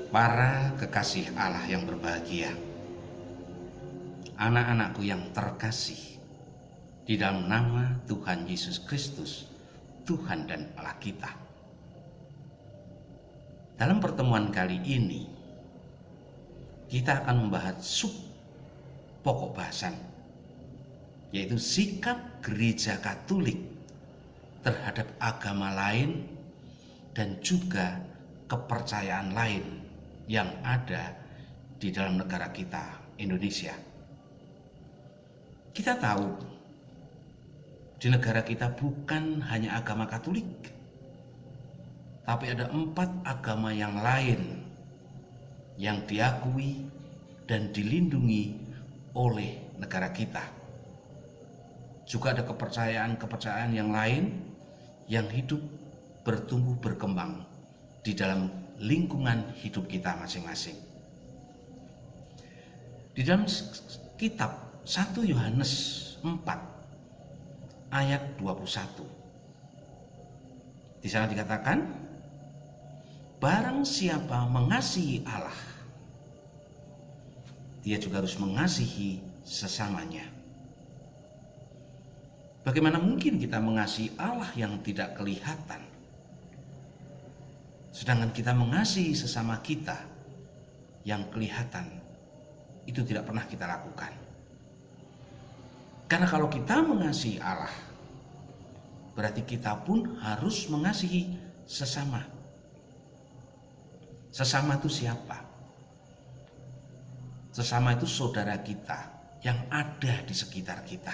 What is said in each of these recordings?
Para kekasih Allah yang berbahagia, anak-anakku yang terkasih, di dalam nama Tuhan Yesus Kristus, Tuhan dan Allah kita. Dalam pertemuan kali ini, kita akan membahas pokok bahasan, yaitu sikap gereja Katolik terhadap agama lain dan juga kepercayaan lain yang ada di dalam negara kita, Indonesia. Kita tahu di negara kita bukan hanya agama Katolik, tapi ada 4 agama yang lain yang diakui dan dilindungi oleh negara kita. Juga ada kepercayaan-kepercayaan yang lain yang hidup, bertumbuh, berkembang di dalam lingkungan hidup kita masing-masing. Di dalam kitab 1 Yohanes 4 ayat 21, di sana dikatakan, barang siapa mengasihi Allah, dia juga harus mengasihi sesamanya. Bagaimana mungkin kita mengasihi Allah yang tidak kelihatan, sedangkan kita mengasihi sesama kita yang kelihatan itu tidak pernah kita lakukan? Karena kalau kita mengasihi Allah, berarti kita pun harus mengasihi sesama. Sesama itu siapa? Sesama itu saudara kita yang ada di sekitar kita,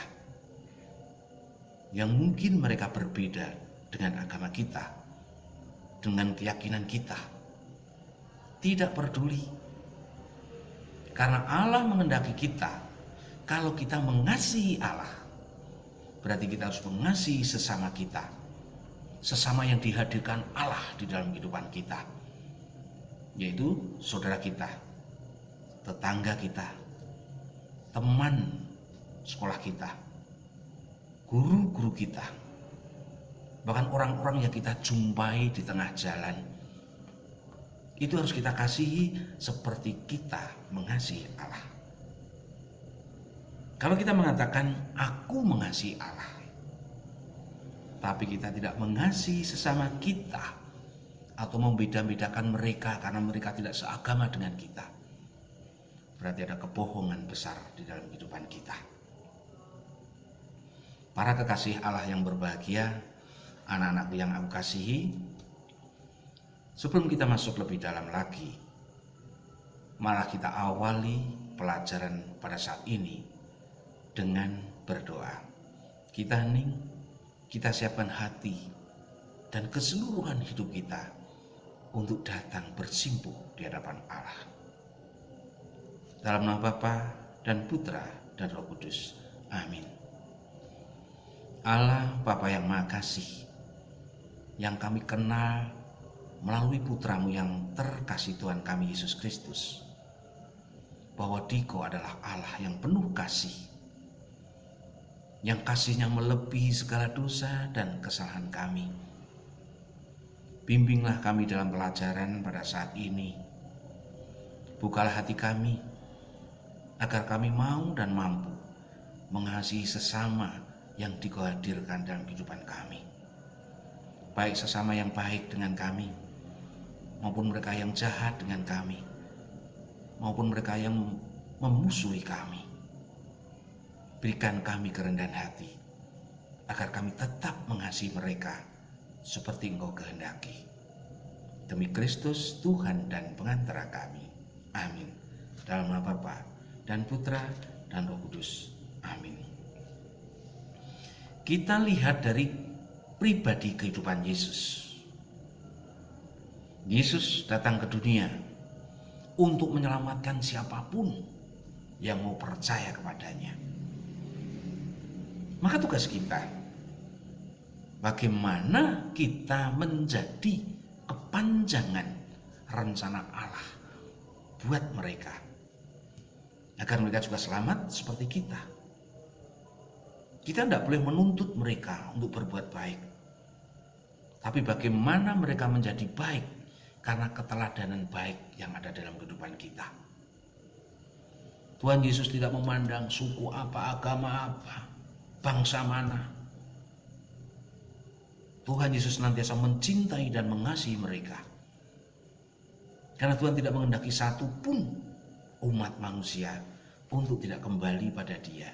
yang mungkin mereka berbeda dengan agama kita, dengan keyakinan kita. Tidak peduli, karena Allah menghendaki kita, kalau kita mengasihi Allah, berarti kita harus mengasihi sesama kita, sesama yang dihadirkan Allah di dalam kehidupan kita, yaitu saudara kita, tetangga kita, teman sekolah kita, guru-guru kita, bahkan orang-orang yang kita jumpai di tengah jalan. Itu harus kita kasihi seperti kita mengasihi Allah. Kalau kita mengatakan aku mengasihi Allah, tapi kita tidak mengasihi sesama kita, atau membeda-bedakan mereka karena mereka tidak seagama dengan kita, berarti ada kebohongan besar di dalam kehidupan kita. Para kekasih Allah yang berbahagia, anak-anakku yang aku kasihi, sebelum kita masuk lebih dalam lagi, malah kita awali pelajaran pada saat ini dengan berdoa. Kita hening, kita siapkan hati dan keseluruhan hidup kita untuk datang bersimpuh di hadapan Allah. Dalam nama Bapa dan Putra dan Roh Kudus. Amin. Allah Bapa yang Maha Kasih, yang kami kenal melalui putramu yang terkasih, Tuhan kami Yesus Kristus, bahwa Dikau adalah Allah yang penuh kasih, yang kasihnya melebihi segala dosa dan kesalahan kami. Bimbinglah kami dalam pelajaran pada saat ini. Bukalah hati kami, agar kami mau dan mampu mengasihi sesama yang Dikau hadirkan dalam kehidupan kami, baik sesama yang baik dengan kami, maupun mereka yang jahat dengan kami, maupun mereka yang memusuhi kami. Berikan kami kerendahan hati, agar kami tetap mengasihi mereka seperti Engkau kehendaki. Demi Kristus Tuhan dan pengantara kami. Amin. Dalam nama Bapa dan Putra dan Roh Kudus. Amin. Kita lihat dari pribadi kehidupan Yesus. Yesus datang ke dunia untuk menyelamatkan siapapun yang mau percaya kepadanya. Maka tugas kita, bagaimana kita menjadi kepanjangan rencana Allah buat mereka, agar mereka juga selamat seperti kita. Kita tidak boleh menuntut mereka untuk berbuat baik, tapi bagaimana mereka menjadi baik karena keteladanan baik yang ada dalam kehidupan kita. Tuhan Yesus tidak memandang suku apa, agama apa, bangsa mana. Tuhan Yesus senantiasa mencintai dan mengasihi mereka. Karena Tuhan tidak menghendaki satu pun umat manusia untuk tidak kembali pada Dia.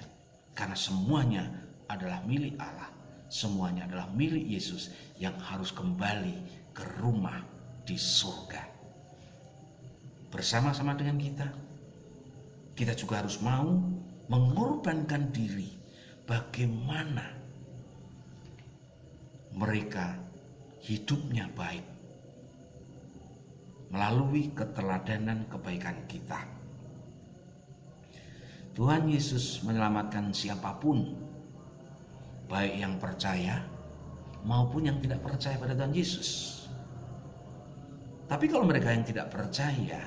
Karena semuanya adalah milik Allah. Semuanya adalah milik Yesus yang harus kembali ke rumah di surga. Bersama-sama dengan kita juga harus mau mengorbankan diri. Bagaimana mereka hidupnya baik melalui keteladanan kebaikan kita. Tuhan Yesus menyelamatkan siapapun, baik yang percaya maupun yang tidak percaya pada Tuhan Yesus. Tapi kalau mereka yang tidak percaya,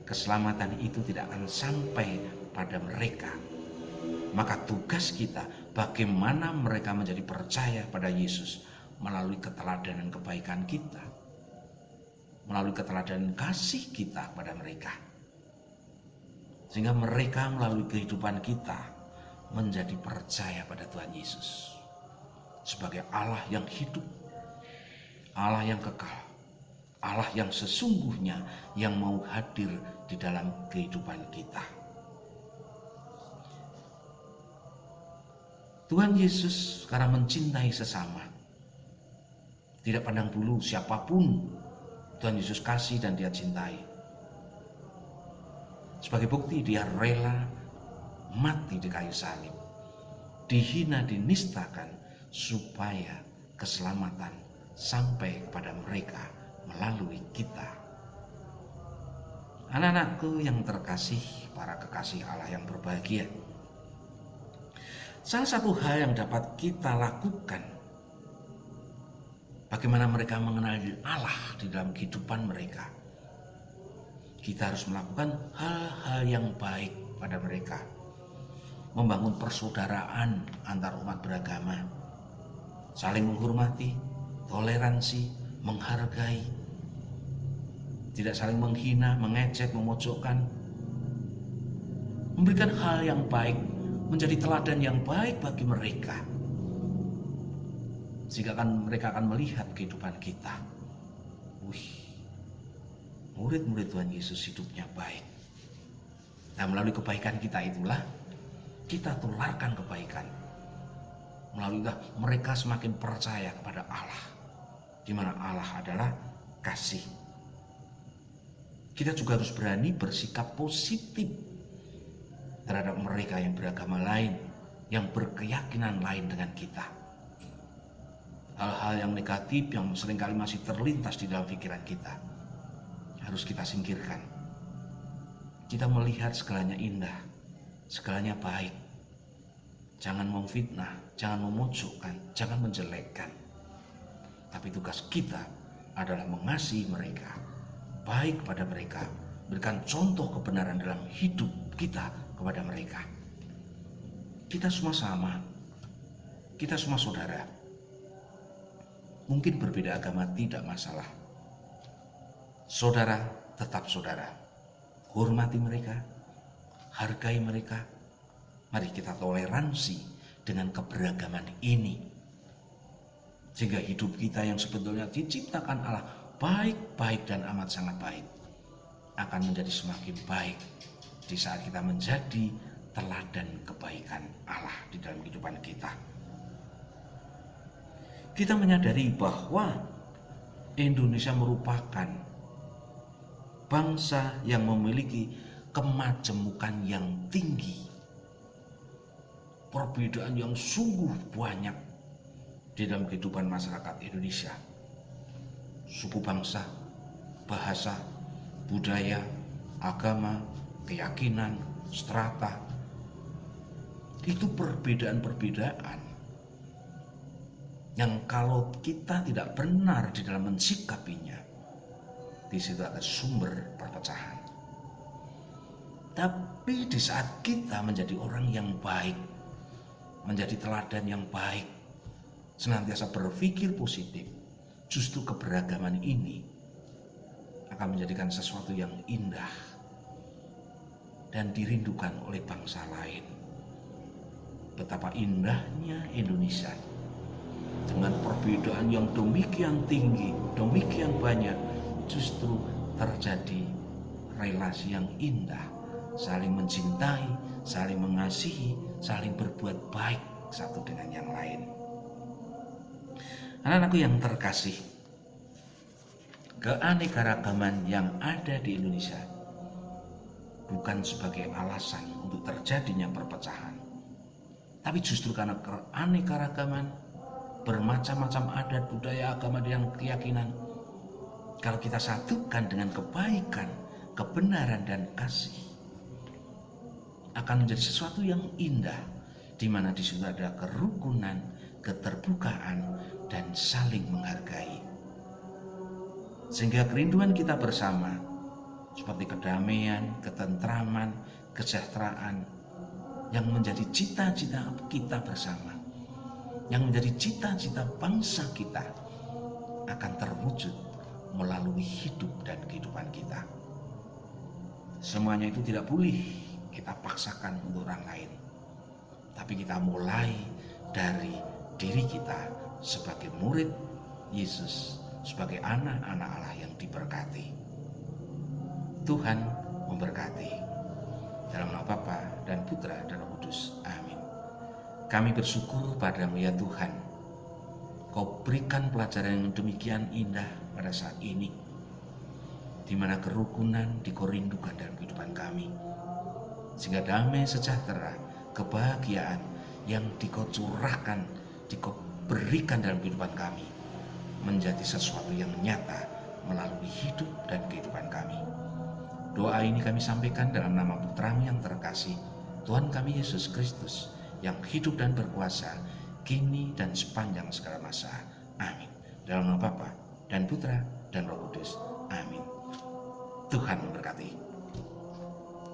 keselamatan itu tidak akan sampai pada mereka. Maka tugas kita bagaimana mereka menjadi percaya pada Yesus melalui keteladanan kebaikan kita, melalui keteladanan kasih kita pada mereka, sehingga mereka melalui kehidupan kita menjadi percaya pada Tuhan Yesus sebagai Allah yang hidup, Allah yang kekal, Allah yang sesungguhnya yang mau hadir di dalam kehidupan kita. Tuhan Yesus karena mencintai sesama, tidak pandang bulu siapapun Tuhan Yesus kasih dan Dia cintai. Sebagai bukti Dia rela mati di kayu salib, dihina, dinistakan, supaya keselamatan sampai kepada mereka melalui kita. Anak-anakku yang terkasih, para kekasih Allah yang berbahagia, salah satu hal yang dapat kita lakukan bagaimana mereka mengenal Allah di dalam kehidupan mereka, kita harus melakukan hal-hal yang baik pada mereka, membangun persaudaraan antar umat beragama, saling menghormati, toleransi, menghargai, tidak saling menghina, mengejek, memojokkan, memberikan hal yang baik, menjadi teladan yang baik bagi mereka, sehingga mereka akan melihat kehidupan kita. Murid-murid Tuhan Yesus hidupnya baik. Nah, melalui kebaikan kita itulah kita tularkan kebaikan. Melalui mereka semakin percaya kepada Allah, di mana Allah adalah kasih. Kita juga harus berani bersikap positif terhadap mereka yang beragama lain, yang berkeyakinan lain dengan kita. Hal-hal yang negatif yang seringkali masih terlintas di dalam pikiran kita harus kita singkirkan. Kita melihat segalanya indah, segalanya baik. Jangan memfitnah, jangan memojokkan, jangan menjelekkan. Tapi tugas kita adalah mengasihi mereka, baik pada mereka, berikan contoh kebenaran dalam hidup kita kepada mereka. Kita semua sama, kita semua saudara. Mungkin berbeda agama tidak masalah. Saudara tetap saudara. Hormati mereka, hargai mereka. Mari kita toleransi dengan keberagaman ini, sehingga hidup kita yang sebetulnya diciptakan Allah baik-baik dan amat sangat baik akan menjadi semakin baik di saat kita menjadi teladan kebaikan Allah di dalam kehidupan kita. Kita menyadari bahwa Indonesia merupakan bangsa yang memiliki kemajemukan yang tinggi, perbedaan yang sungguh banyak di dalam kehidupan masyarakat Indonesia. Suku bangsa, bahasa, budaya, agama, keyakinan, strata, itu perbedaan-perbedaan yang kalau kita tidak benar di dalam mensikapinya, di situ ada sumber perpecahan. Tapi di saat kita menjadi orang yang baik, menjadi teladan yang baik, senantiasa berpikir positif, justru keberagaman ini akan menjadikan sesuatu yang indah dan dirindukan oleh bangsa lain. Betapa indahnya Indonesia dengan perbedaan yang demikian tinggi, demikian banyak, justru terjadi relasi yang indah, saling mencintai, saling mengasihi, saling berbuat baik satu dengan yang lain. Anak-anakku yang terkasih, keanekaragaman yang ada di Indonesia bukan sebagai alasan untuk terjadinya perpecahan, tapi justru karena keanekaragaman, bermacam-macam adat, budaya, agama, dan keyakinan, kalau kita satukan dengan kebaikan, kebenaran, dan kasih, akan menjadi sesuatu yang indah, di mana di situ ada kerukunan, keterbukaan, dan saling menghargai. Sehingga kerinduan kita bersama, seperti kedamaian, ketentraman, kesejahteraan, yang menjadi cita-cita kita bersama, yang menjadi cita-cita bangsa kita, akan terwujud melalui hidup dan kehidupan kita. Semuanya itu tidak boleh kita paksakan untuk orang lain, tapi kita mulai dari diri kita sebagai murid Yesus, sebagai anak-anak Allah yang diberkati. Tuhan memberkati. Dalam nama Bapa dan Putra dan Roh Kudus. Amin. Kami bersyukur padamu ya Tuhan, Kau berikan pelajaran yang demikian indah pada saat ini, di mana kerukunan Kau rindukan dalam kehidupan kami, sehingga damai, sejahtera, kebahagiaan yang Kau curahkan, Kau berikan dalam kehidupan kami, menjadi sesuatu yang nyata melalui hidup dan kehidupan kami. Doa ini kami sampaikan dalam nama Putra-Mu yang terkasih, Tuhan kami Yesus Kristus, yang hidup dan berkuasa kini dan sepanjang segala masa. Amin. Dalam nama Bapa dan Putra dan Roh Kudus. Amin. Tuhan memberkati.